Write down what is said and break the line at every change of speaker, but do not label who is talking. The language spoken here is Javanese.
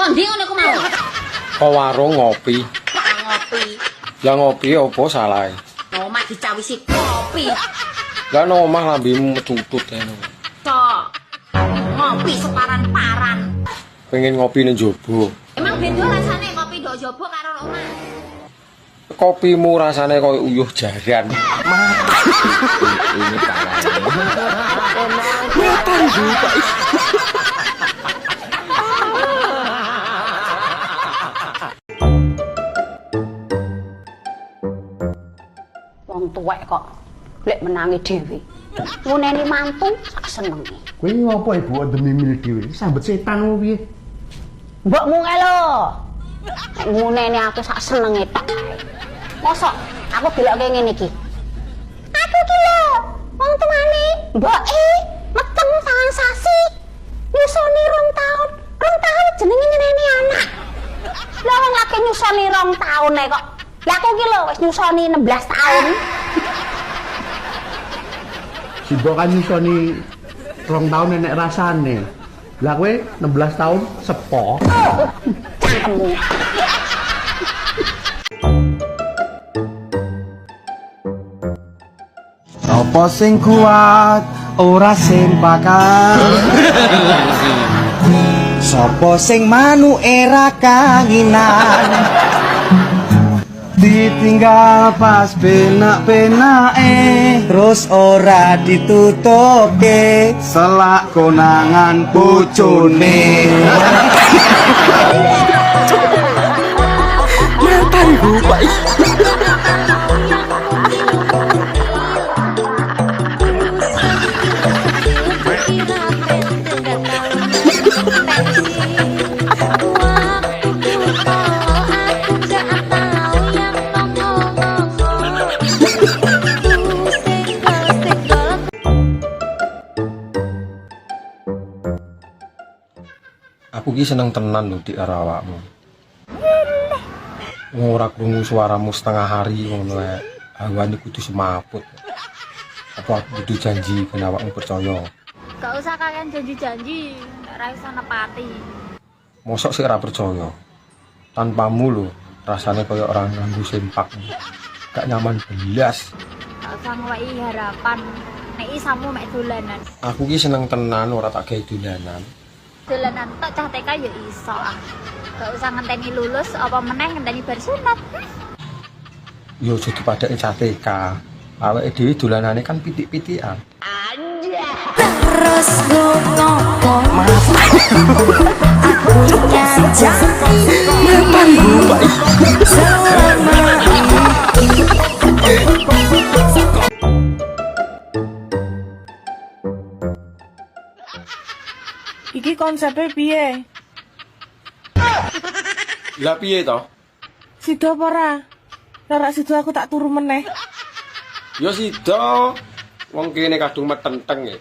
Kok ndi ngono ku mau?
Kok warung ngopi.
Ngopi.
Lah ngopi apa salahe?
Omah dicawisi kopi.
Lah nang omah lambemu metutut ae.
Kok ngopi separan-paran.
Pengen ngopi ning jaba.
Emang beda rasane kopi ndok jaba karo omah.
Kopimu rasane koyo uyuh jaran. Ini
Wong tuwek kok lek menangi dhewe. Nguneni mantu sak senenge.
Kowe ngopo ibu demi milih dhewe? Sambet setan opo piye?
Mbokmu kae lho. Nek nguneni aku sak senenge tok. Mosok aku delokke ngene iki. Aku ki lho, wong tuane mboke meteng tangan sasi. Nyusoni 2 tahun. 2 tahun jenenge nyeneni anak. Lah wong lagi nyusoni 2 tahun kok. Lah aku ki lho wis nyusoni 16 tahun.
Si mbok kan nyusoni 2 tahun nenek rasane. Lah kowe 16 tahun sepo.
Cangkemmu.
Apa sing kuat ora sing pakar. Sopo sing manuke ra kanginan. Ditinggal pas penak-penake terus ora ditutuke selak konangan bojone.
Aku ki seneng tenan lho di arah awakmu. Ora krungu suaramu setengah hari ngono ae. Awane kudu semaput. Apa aku kudu janji ben awakmu percaya.
Gak usah kalian janji-janji, ora iso nepati.
Mosok sih ora percaya. Tanpamu lho, rasanya kayak orang nganggo sempak. Gak nyaman belas.
Gak usah ngeweki harapan. Nek isamu mek dolanan.
Aku ki seneng tenan ora tak gawe dolanan.
Dolanan tok cah TK ya iso ah. Gak usah ngenteni lulus apa meneh ngenteni bar sunat.
Yo aja dipadake CTK. Awake dhewe dolanane kan pitik-pitikan.
Terus ngomong Mas aku nyanyi selama
Iki konsepnya piye?
Lah piye to?
Sida apa ora? Ora sida aku tak turu meneh.
Yo sida. Wong kene kadung metenteng ya.